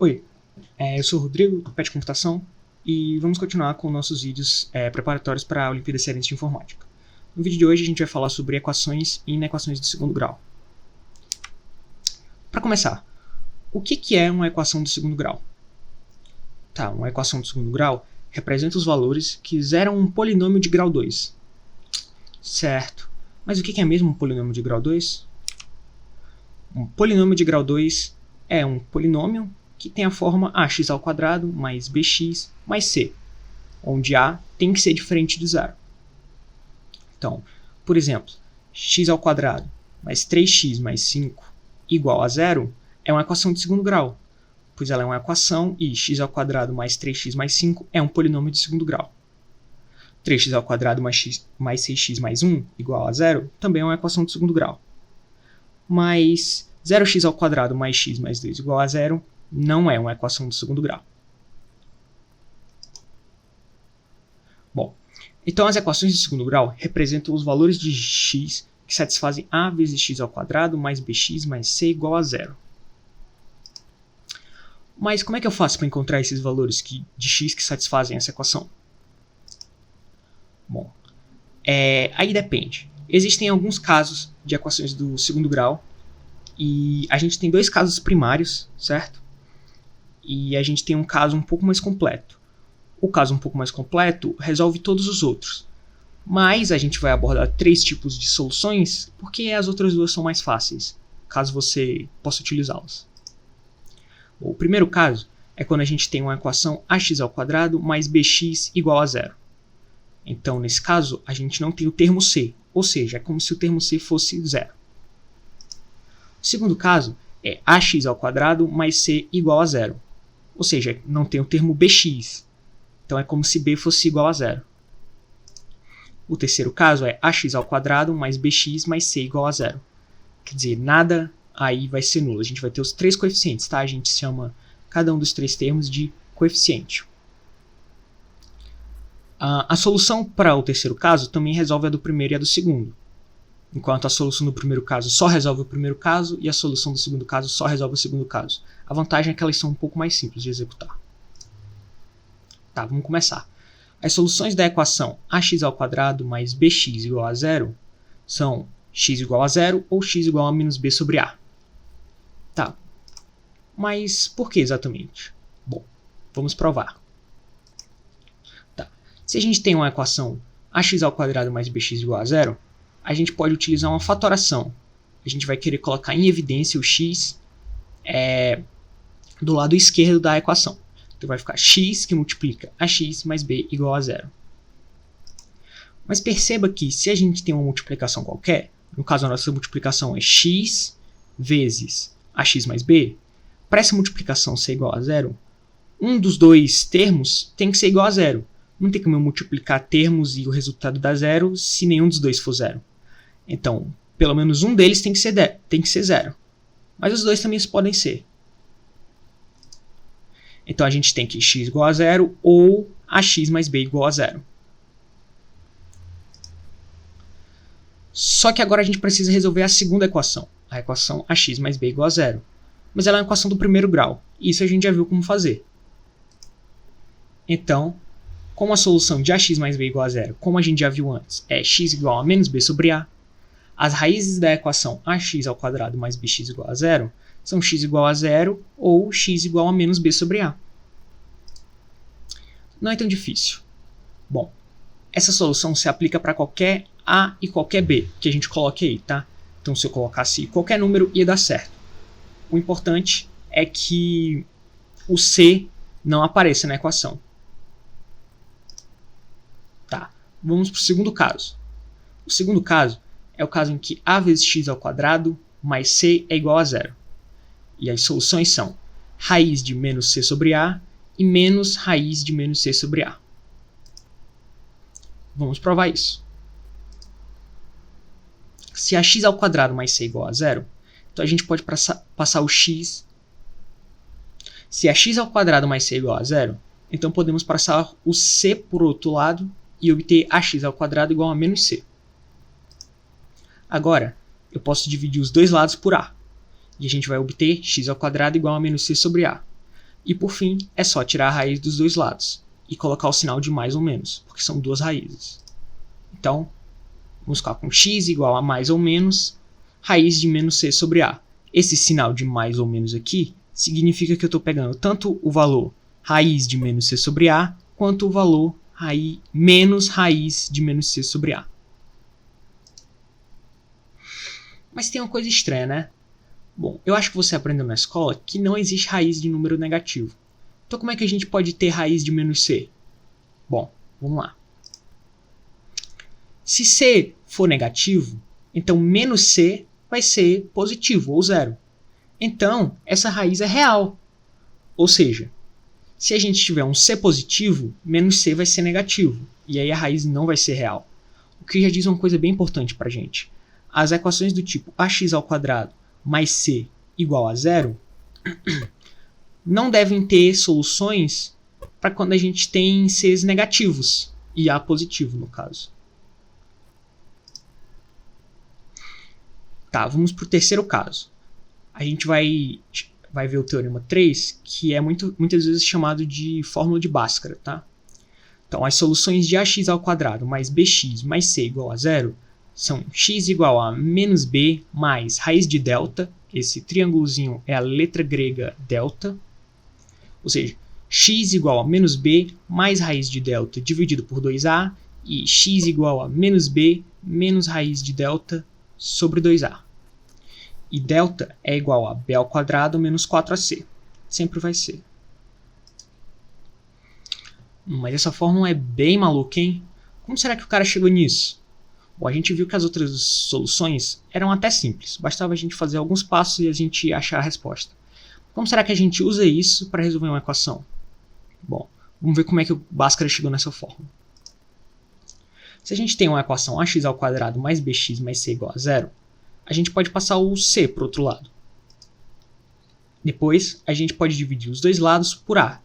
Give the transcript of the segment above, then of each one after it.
Oi, eu sou o Rodrigo, do PET Computação, e vamos continuar com nossos vídeos preparatórios para a Olimpíada Cearense de Informática. No vídeo de hoje a gente vai falar sobre equações e inequações do segundo grau. Para começar, o que é uma equação do segundo grau? Tá, uma equação do segundo grau representa os valores que zeram um polinômio de grau 2. Certo, mas o que é mesmo um polinômio de grau 2? Um polinômio de grau 2 é um polinômio que tem a forma ax² mais bx mais c, onde a tem que ser diferente de zero. Então, por exemplo, x² mais 3x mais 5 igual a zero é uma equação de segundo grau, pois ela é uma equação e x² mais 3x mais 5 é um polinômio de segundo grau. 3x² mais 6x mais 1 igual a zero também é uma equação de segundo grau. Mas 0x² mais x mais 2 igual a zero não é uma equação de segundo grau. Bom, então as equações de segundo grau representam os valores de x que satisfazem a vezes x² mais bx mais c igual a zero. Mas como é que eu faço para encontrar esses valores de x que satisfazem essa equação? Bom, aí depende. Existem alguns casos de equações do segundo grau e a gente tem dois casos primários, certo? E a gente tem um caso um pouco mais completo. O caso um pouco mais completo resolve todos os outros. Mas a gente vai abordar 3 tipos de soluções porque as outras duas são mais fáceis, caso você possa utilizá-las. O primeiro caso é quando a gente tem uma equação ax² mais bx igual a zero. Então, nesse caso, a gente não tem o termo c, ou seja, é como se o termo c fosse zero. O segundo caso é ax² mais c igual a zero. Ou seja, não tem o termo bx, então é como se b fosse igual a zero. O terceiro caso é ax² mais bx mais c igual a zero. Quer dizer, nada aí vai ser nulo. A gente vai ter os 3 coeficientes, tá? A gente chama cada um dos 3 termos de coeficiente. A solução para o terceiro caso também resolve a do primeiro e a do segundo. Enquanto a solução do primeiro caso só resolve o primeiro caso e a solução do segundo caso só resolve o segundo caso. A vantagem é que elas são um pouco mais simples de executar. Tá, vamos começar. As soluções da equação ax² mais bx igual a zero são x igual a zero ou x igual a menos b sobre a. Tá, mas por que exatamente? Bom, vamos provar. Tá. Se a gente tem uma equação ax² mais bx igual a zero, a gente pode utilizar uma fatoração. A gente vai querer colocar em evidência o x do lado esquerdo da equação. Então vai ficar x que multiplica ax mais b igual a zero. Mas perceba que se a gente tem uma multiplicação qualquer, no caso a nossa multiplicação é x vezes ax mais b, para essa multiplicação ser igual a zero, um dos dois termos tem que ser igual a zero. Não tem como eu multiplicar termos e o resultado dá zero se nenhum dos dois for zero. Então, pelo menos um deles tem que ser zero. Mas os dois também podem ser. Então a gente tem que x igual a zero ou ax mais b igual a zero. Só que agora a gente precisa resolver a segunda equação, a equação ax mais b igual a zero. Mas ela é uma equação do primeiro grau, e isso a gente já viu como fazer. Então, como a solução de ax mais b igual a zero, como a gente já viu antes, é x igual a menos b sobre a, as raízes da equação ax² mais bx igual a zero são x igual a zero ou x igual a menos b sobre a. Não é tão difícil. Bom, essa solução se aplica para qualquer a e qualquer b que a gente coloque aí, tá? Então, se eu colocasse qualquer número, ia dar certo. O importante é que o c não apareça na equação. Tá, vamos para o segundo caso. O segundo caso é o caso em que a vezes x² mais c é igual a zero. E as soluções são raiz de menos c sobre a e menos raiz de menos c sobre a. Vamos provar isso. Se ax² mais c é igual a zero, então a gente pode passar o x. Se ax² mais c é igual a zero, então podemos passar o c por outro lado e obter ax² igual a menos c. Agora, eu posso dividir os dois lados por a. E a gente vai obter x² igual a menos c sobre a. E por fim, é só tirar a raiz dos dois lados e colocar o sinal de mais ou menos, porque são duas raízes. Então, vamos ficar com x igual a mais ou menos raiz de menos c sobre a. Esse sinal de mais ou menos aqui significa que eu estou pegando tanto o valor raiz de menos c sobre a, quanto o valor menos raiz de menos c sobre a. Mas tem uma coisa estranha, né? Bom, eu acho que você aprendeu na escola que não existe raiz de número negativo. Então como é que a gente pode ter raiz de menos c? Bom, vamos lá. Se c for negativo, então menos c vai ser positivo, ou zero. Então, essa raiz é real. Ou seja, se a gente tiver um c positivo, menos c vai ser negativo. E aí a raiz não vai ser real. O que já diz uma coisa bem importante para a gente. As equações do tipo ax² mais c igual a zero não devem ter soluções para quando a gente tem c's negativos e a positivo, no caso. Tá, vamos para o terceiro caso. A gente vai ver o teorema 3, que é muitas vezes chamado de fórmula de Bhaskara, tá? Então, as soluções de ax² mais bx mais c igual a zero são x igual a menos b mais raiz de delta. Esse triângulozinho é a letra grega delta. Ou seja, x igual a menos b mais raiz de delta dividido por 2a e x igual a menos b menos raiz de delta sobre 2a. E delta é igual a b² menos 4ac. Sempre vai ser. Mas essa fórmula é bem maluca, hein? Como será que o cara chegou nisso? Bom, a gente viu que as outras soluções eram até simples. Bastava a gente fazer alguns passos e a gente achar a resposta. Como será que a gente usa isso para resolver uma equação? Bom, vamos ver como é que o Bhaskara chegou nessa fórmula. Se a gente tem uma equação ax² mais bx mais c igual a zero, a gente pode passar o c para o outro lado. Depois, a gente pode dividir os dois lados por a.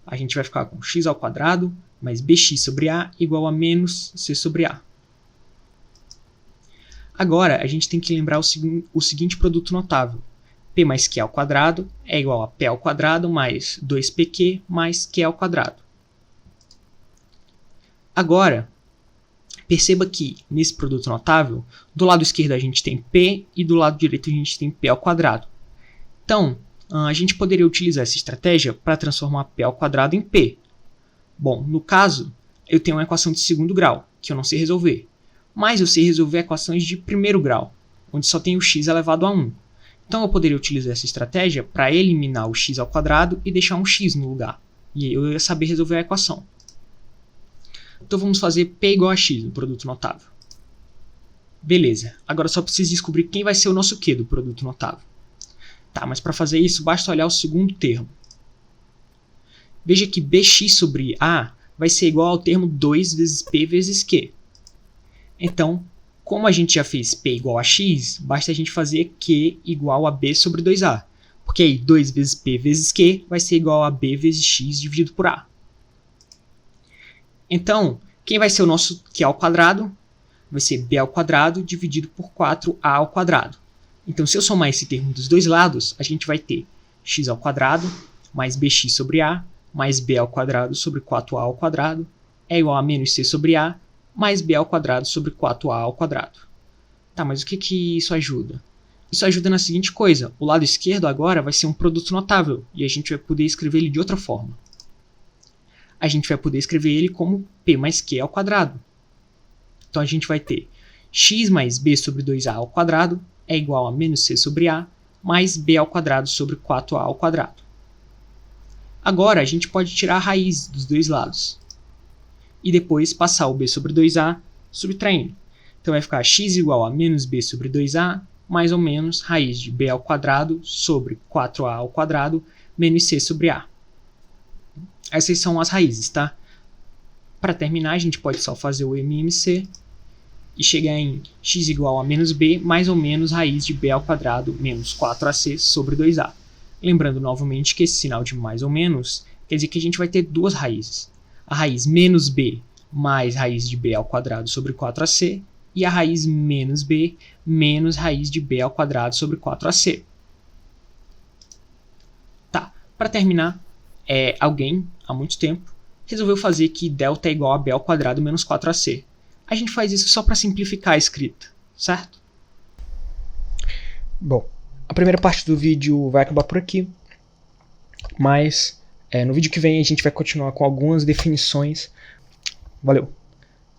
A gente vai ficar com x² mais bx sobre a igual a menos c sobre a. Agora, a gente tem que lembrar o seguinte produto notável. P mais Q ao quadrado é igual a P ao quadrado mais 2PQ mais Q ao quadrado. Agora, perceba que, nesse produto notável, do lado esquerdo a gente tem P e do lado direito a gente tem P ao quadrado. Então, a gente poderia utilizar essa estratégia para transformar P ao quadrado em P. Bom, no caso, eu tenho uma equação de segundo grau, que eu não sei resolver. Mas eu sei resolver equações de primeiro grau, onde só tem o x elevado a 1. Então eu poderia utilizar essa estratégia para eliminar o x ao quadrado e deixar um x no lugar. E eu ia saber resolver a equação. Então vamos fazer P igual a x no produto notável. Beleza, agora só preciso descobrir quem vai ser o nosso Q do produto notável. Tá, mas para fazer isso basta olhar o segundo termo. Veja que bx sobre a vai ser igual ao termo 2 vezes P vezes Q. Então, como a gente já fez P igual a x, basta a gente fazer Q igual a B sobre 2A. Porque aí 2 vezes P vezes Q vai ser igual a B vezes x dividido por A. Então, quem vai ser o nosso Q ao quadrado? Vai ser B ao quadrado dividido por 4A ao quadrado. Então, se eu somar esse termo dos dois lados, a gente vai ter x ao quadrado mais bx sobre a mais b ao quadrado sobre 4a ao quadrado é igual a menos c sobre a mais b ao quadrado sobre 4a ao quadrado. Tá, mas o que isso ajuda? Isso ajuda na seguinte coisa. O lado esquerdo agora vai ser um produto notável e a gente vai poder escrever ele de outra forma. A gente vai poder escrever ele como p mais q ao quadrado. Então a gente vai ter x mais b sobre 2a ao quadrado é igual a menos c sobre a mais b ao quadrado sobre 4a ao quadrado. Agora a gente pode tirar a raiz dos dois lados e depois passar o b sobre 2a subtraindo. Então vai ficar x igual a menos b sobre 2a mais ou menos raiz de b ao quadrado sobre 4a ao quadrado menos c sobre a. Essas são as raízes, tá? Para terminar, a gente pode só fazer o MMC e chegar em x igual a menos b mais ou menos raiz de b ao quadrado menos 4ac sobre 2a. Lembrando novamente que esse sinal de mais ou menos quer dizer que a gente vai ter duas raízes. A raiz menos b mais raiz de b ao quadrado sobre 4ac e a raiz menos b menos raiz de b ao quadrado sobre 4ac. Tá, para terminar, alguém, há muito tempo, resolveu fazer que delta é igual a b ao quadrado menos 4ac. A gente faz isso só para simplificar a escrita, certo? Bom, a primeira parte do vídeo vai acabar por aqui, mas no vídeo que vem a gente vai continuar com algumas definições. Valeu!